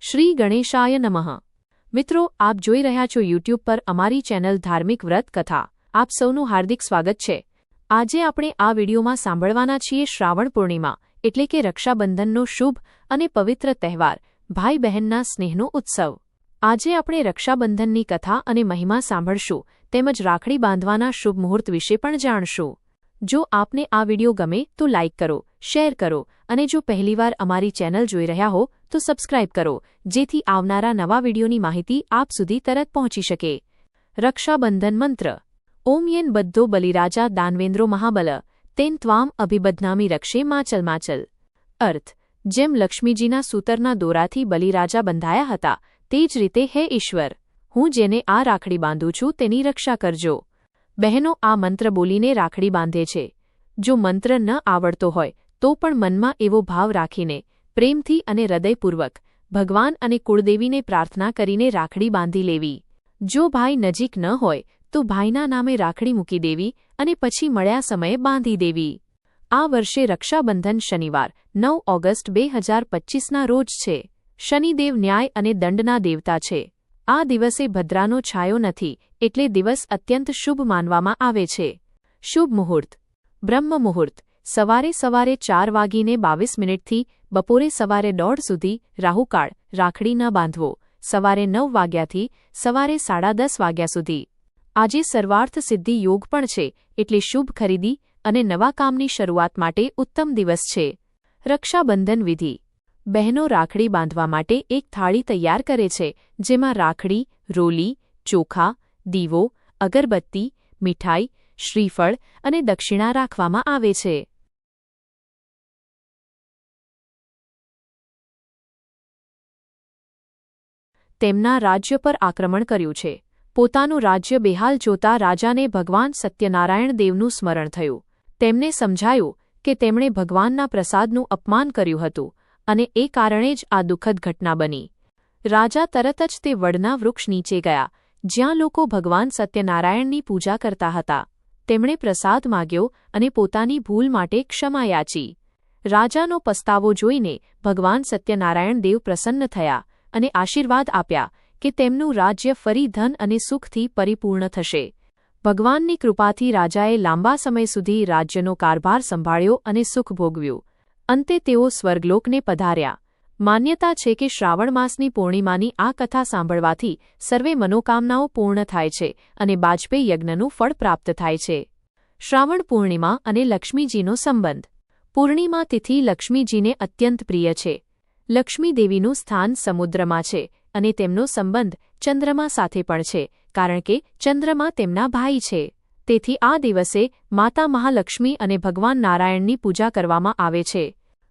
શ્રી ગણેશાય નમઃ। મિત્રો, આપ જોઈ રહ્યા છો યુટ્યુબ પર અમારી ચેનલ ધાર્મિક વ્રત કથા। આપ સૌનું હાર્દિક સ્વાગત છે। આજે આપણે આ વિડીયોમાં સાંભળવાના છીએ શ્રાવણ પૂર્ણિમા એટલે કે રક્ષાબંધનનો શુભ અને પવિત્ર તહેવાર, ભાઈ બહેનના સ્નેહનો ઉત્સવ। આજે આપણે રક્ષાબંધનની કથા અને મહિમા સાંભળશું તેમજ રાખડી બાંધવાના શુભ મુહૂર્ત વિશે પણ જાણશું। જો આપને આ વિડીયો ગમે તો લાઇક કરો, શેર કરો અને જો પહેલીવાર અમારી ચેનલ જોઈ રહ્યા હો તો સબસ્ક્રાઇબ કરો, જેથી આવનારા નવા વિડીયોની માહિતી આપ સુધી તરત પહોંચી શકે। રક્ષાબંધન મંત્ર। ઓમ યેન બધ્ધો બલિરાજા દાનવેન્દ્રો મહાબલ તેન ત્વામ અભિબધ્નામિ રક્ષે માચલ માચલ। અર્થ: જેમ લક્ષ્મીજીના સૂતરના દોરાથી બલિરાજા બંધાયા હતા તે જ રીતે હે ઈશ્વર, હું જેને આ રાખડી બાંધું છું તેની રક્ષા કરજો। બહેનો આ મંત્ર બોલીને રાખડી બાંધે છે। જો મંત્ર ન આવડતો હોય તો પણ મનમાં એવો ભાવ રાખીને પ્રેમથી અને હૃદયપૂર્વક ભગવાન અને કુળદેવીને પ્રાર્થના કરીને રાખડી બાંધી લેવી। જો ભાઈ નજીક ન હોય તો ભાઈના નામે રાખડી મૂકી દેવી અને પછી મળ્યા સમયે બાંધી દેવી। આ વર્ષે રક્ષાબંધન શનિવાર 9 ઓગસ્ટ 2025ના રોજ છે। શનિદેવ ન્યાય અને દંડના દેવતા છે। આ દિવસે ભદ્રાનો છાયો નથી એટલે દિવસ અત્યંત શુભ માનવામાં આવે છે। શુભ મુહૂર્ત। બ્રહ્મ મુહૂર્ત સવારે 4:22 થી બપોરે 1:30 સુધી। રાહુકાળ રાખડી ન બાંધવો સવારે 9 વાગ્યાથી સવારે 10:30 વાગ્યા સુધી। આજે સર્વાર્થ સિદ્ધિ યોગ પણ છે એટલે શુભ ખરીદી અને નવા કામની શરૂઆત માટે ઉત્તમ દિવસ છે। રક્ષાબંધન વિધિ। બહેનો રાખડી બાંધવા માટે એક થાળી તૈયાર કરે છે જેમાં રાખડી, રોલી, ચોખા, દીવો, અગરબત્તી, મીઠાઈ, શ્રીફળ અને દક્ષિણા રાખવામાં આવે છે। તેમના રાજ્ય પર આક્રમણ કર્યું છે। પોતાનું રાજ્ય બેહાલ જોતા રાજાને ભગવાન સત્યનારાયણ દેવનું સ્મરણ થયું। તેમને સમજાયું કે તેમણે ભગવાનના પ્રસાદનું અપમાન કર્યું હતું અને એ કારણે જ આ દુઃખદ ઘટના બની। રાજા તરત જ તે વડના વૃક્ષ નીચે ગયા જ્યાં લોકો ભગવાન સત્યનારાયણની પૂજા કરતા હતા। તેમણે પ્રસાદ માગ્યો અને પોતાની ભૂલ માટે ક્ષમા યાચી। રાજાનો પસ્તાવો જોઈને ભગવાન સત્યનારાયણ દેવ પ્રસન્ન થયા અને આશીર્વાદ આપ્યા કે તેમનું રાજ્ય ફરી ધન અને સુખથી પરિપૂર્ણ થશે। ભગવાનની કૃપાથી રાજાએ લાંબા સમય સુધી રાજ્યનો કારભાર સંભાળ્યો અને સુખ ભોગવ્યું। અંતે તેઓ સ્વર્ગલોકને પધાર્યા। માન્યતા છે કે શ્રાવણ માસની પૂર્ણિમાની આ કથા સાંભળવાથી સર્વે મનોકામનાઓ પૂર્ણ થાય છે અને બાજપેયી યજ્ઞનું ફળ પ્રાપ્ત થાય છે। શ્રાવણ પૂર્ણિમા અને લક્ષ્મીજીનો સંબંધ। પૂર્ણિમા તિથિ લક્ષ્મીજીને અત્યંત પ્રિય છે। લક્ષ્મી દેવીનું સ્થાન સમુદ્રમાં છે અને તેમનો સંબંધ ચંદ્રમા સાથે પણ છે કારણ કે ચંદ્રમા તેમના ભાઈ છે। તેથી આ દિવસે માતા મહાલક્ષ્મી અને ભગવાન નારાયણની પૂજા કરવામાં આવે છે।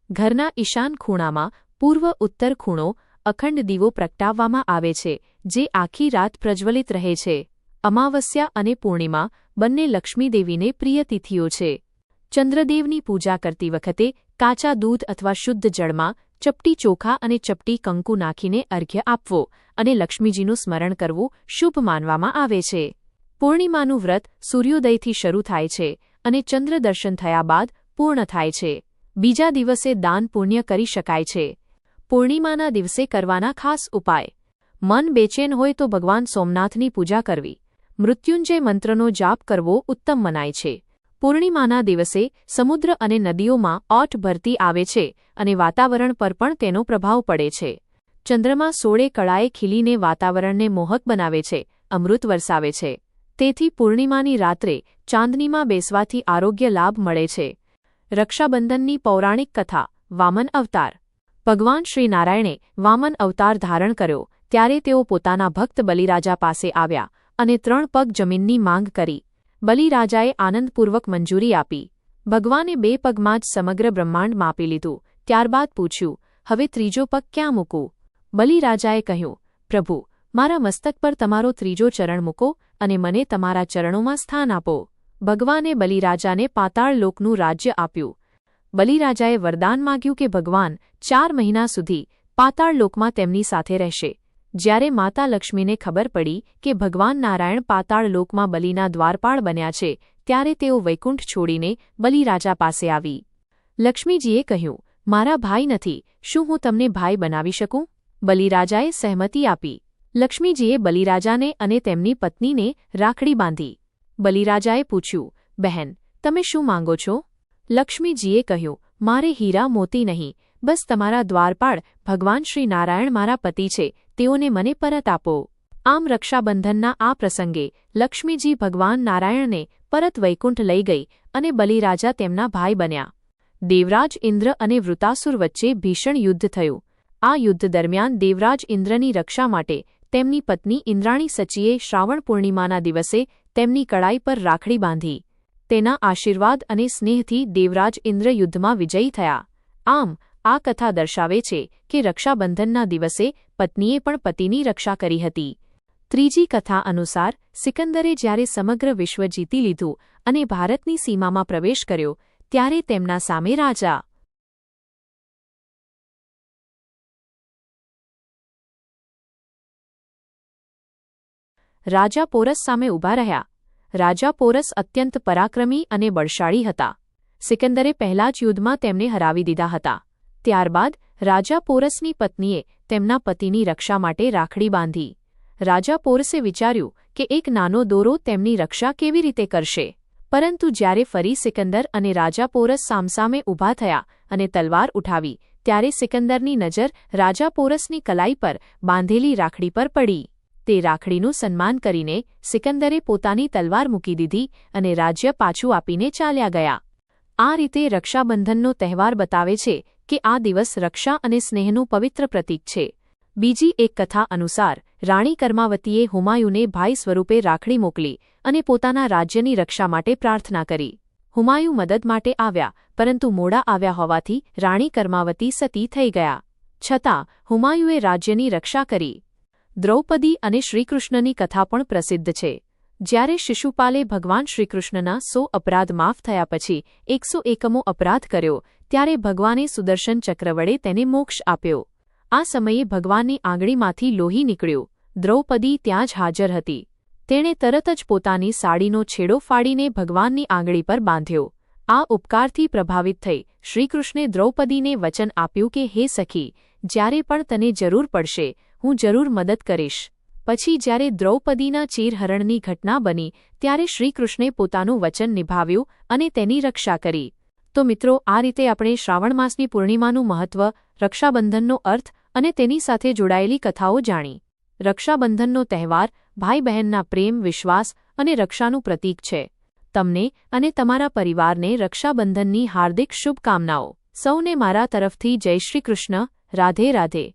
ઘરના ઈશાન ખૂણામાં પૂર્વ ઉત્તર ખૂણો અખંડ દીવો પ્રગટાવવામાં આવે છે જે આખી રાત પ્રજ્વલિત રહે છે। અમાવસ્યા અને પૂર્ણિમા બંને લક્ષ્મીદેવીને પ્રિય તિથિઓ છે। ચંદ્રદેવની પૂજા કરતી વખતે કાચા દૂધ અથવા શુદ્ધ જળમાં ચપટી ચોખા અને ચપટી કંકુ નાખીને અર્ઘ્ય આપવો અને લક્ષ્મીજીનું સ્મરણ કરવું શુભ માનવામાં આવે છે। પૂર્ણિમાનું વ્રત સૂર્યોદયથી શરૂ થાય છે અને ચંદ્ર દર્શન થયા બાદ પૂર્ણ થાય છે। બીજા દિવસે દાન પુણ્ય કરી શકાય છે। પૂર્ણિમાના દિવસે કરવાના ખાસ ઉપાય। મન બેચેન હોય તો ભગવાન સોમનાથની પૂજા કરવી। મૃત્યુંજય મંત્રનો જાપ કરવો ઉત્તમ મનાય છે। પૂર્ણિમાના દિવસે સમુદ્ર અને નદીઓમાં ઓટ ભરતી આવે છે અને વાતાવરણ પર પણ તેનો પ્રભાવ પડે છે। ચંદ્રમા 16 કળાએ ખીલીને વાતાવરણને મોહક બનાવે છે, અમૃત વરસાવે છે। તેથી પૂર્ણિમાની રાત્રે ચાંદનીમાં બેસવાથી આરોગ્ય લાભ મળે છે। રક્ષાબંધનની પૌરાણિક કથા। વામન અવતાર। ભગવાન શ્રી નારાયણે વામન અવતાર ધારણ કર્યો ત્યારે તેઓ પોતાના ભક્ત બલિરાજા પાસે આવ્યા અને 3 પગ જમીનની માંગ કરી। બલિરાજાએ આનંદપૂર્વક મંજૂરી આપી। ભગવાને 2 પગમાં જ સમગ્ર બ્રહ્માંડ માપી લીધું। ત્યારબાદ પૂછ્યું, હવે ત્રીજો પગ ક્યાં મૂકું? બલિરાજાએ કહ્યું, પ્રભુ, મારા મસ્તક પર તમારો ત્રીજો ચરણ મૂકો અને મને તમારા ચરણોમાં સ્થાન આપો। ભગવાને બલિરાજાને પાતાળ લોકનું રાજ્ય આપ્યું। બલિરાજાએ વરદાન માગ્યું કે ભગવાન 4 મહિના સુધી પાતાળ લોકમાં તેમની સાથે રહેશે। જ્યારે માતા લક્ષ્મીને ખબર પડી કે ભગવાન નારાયણ પાતાળ લોકમાં બલિના દ્વારપાળ બન્યા છે ત્યારે તેઓ વૈકુંઠ છોડીને બલિરાજા પાસે આવી। લક્ષ્મીજીએ કહ્યું, મારા ભાઈ નથી, શું હું તમને ભાઈ બનાવી શકું? બલિરાજાએ સહેમતી આપી. લક્ષ્મીજીએ બલિરાજાને અને તેમની પત્નીને રાખડી બાંધી. બલિરાજાએ પૂછ્યું, બહેન, તમે શું માંગો છો? લક્ષ્મીજીએ કહ્યું, મારે હીરા મોતી નહીં, બસ તમારા દ્વારપાળ ભગવાન શ્રી નારાયણ મારા પતિ છે, તેઓને મને પરત આપો. આમ રક્ષાબંધનના આ પ્રસંગે લક્ષ્મીજી ભગવાન નારાયણને પરત વૈકુંઠ લઈ ગઈ અને બલિરાજા તેમના ભાઈ બન્યા. દેવરાજ ઇન્દ્ર અને વૃતાસુર વચ્ચે ભીષણ યુદ્ધ થયું. આ યુદ્ધ દરમિયાન દેવરાજ ઇન્દ્રની રક્ષા માટે તેમની પત્ની ઇન્દ્રાણી સચીએ શ્રાવણ પૂર્ણિમાના દિવસે તેમની કળાઈ પર રાખડી બાંધી. તેના આશીર્વાદ અને સ્નેહથી દેવરાજ ઇન્દ્ર યુદ્ધમાં વિજયી થયા. આમ આ કથા દર્શાવે છે કે રક્ષાબંધનના દિવસે પત્નીએ પણ પતિની રક્ષા કરી હતી. ત્રીજી કથા અનુસાર સિકંદરે જ્યારે સમગ્ર વિશ્વ જીતી લીધું અને ભારતની સીમામાં પ્રવેશ કર્યો, ત્યારે તેમના સામે રાજા પોરસ સામે ઊભા રહ્યા. રાજા પોરસ અત્યંત પરાક્રમી અને બળશાળી હતા. સિકંદરે પહેલા જ યુદ્ધમાં તેમને હરાવી દીધા હતા. ત્યારબાદ રાજા પોરસની પત્નીએ તેમના પતિની રક્ષા માટે રાખડી બાંધી. રાજા પોરસે વિચાર્યું કે એક નાનો દોરો તેમની રક્ષા કેવી રીતે કરશે. પરંતુ જ્યારે ફરી સિકંદર અને રાજા પોરસ સામસામે ઊભા થયા અને તલવાર ઉઠાવી, ત્યારે સિકંદરની નજર રાજા પોરસની કલાઈ પર બાંધેલી રાખડી પર પડી. તે રાખડીનું સન્માન કરીને સિકંદરે પોતાની તલવાર મૂકી દીધી અને રાજ્ય પાછું આપીને ચાલ્યા ગયા. આ રીતે રક્ષાબંધનનો તહેવાર બતાવે છે કે આ દિવસ રક્ષા અને સ્નેહનું પવિત્ર પ્રતીક છે. બીજી એક કથા અનુસાર રાણી કર્માવતીએ હુમાયુને ભાઈ સ્વરૂપે રાખડી મોકલી અને પોતાના રાજ્યની રક્ષા માટે પ્રાર્થના કરી. હુમાયુ મદદ માટે આવ્યા, પરંતુ મોડા આવ્યા હોવાથી રાણી કર્માવતી સતી થઈ ગયા. છતાં હુમાયુએ રાજ્યની રક્ષા કરી. દ્રૌપદી અને શ્રીકૃષ્ણની કથા પણ પ્રસિદ્ધ છે. જ્યારે શિશુપાલે ભગવાન શ્રીકૃષ્ણના 100 અપરાધ માફ થયા પછી 101મો અપરાધ કર્યો, ત્યારે ભગવાને સુદર્શન ચક્ર વડે તેને મોક્ષ આપ્યો. આ સમયે ભગવાનની આંગળીમાંથી લોહી નીકળ્યું. દ્રૌપદી ત્યાં જ હાજર હતી. તેણે તરત જ પોતાની સાડીનો છેડો ફાડીને ભગવાનની આંગળી પર બાંધ્યો. આ ઉપકારથી પ્રભાવિત થઈ શ્રીકૃષ્ણે દ્રૌપદીને વચન આપ્યું કે હે સખી, જ્યારે પણ તને જરૂર પડશે, હું જરૂર મદદ કરીશ. પછી જ્યારે દ્રૌપદીના ચીરહરણની ઘટના બની, ત્યારે શ્રીકૃષ્ણે પોતાનું વચન નિભાવ્યું અને તેની રક્ષા કરી. તો મિત્રો, આ રીતે આપણે શ્રાવણ માસની પૂર્ણિમાનું મહત્વ, રક્ષાબંધનનો અર્થ અને તેની સાથે જોડાયેલી કથાઓ જાણી. રક્ષાબંધનનો તહેવાર ભાઈ બહેનના પ્રેમ, વિશ્વાસ અને રક્ષાનું પ્રતીક છે. તમને અને તમારા પરિવારને રક્ષાબંધનની હાર્દિક શુભકામનાઓ. સૌને મારા તરફથી જય શ્રી કૃષ્ણ. રાધે રાધે.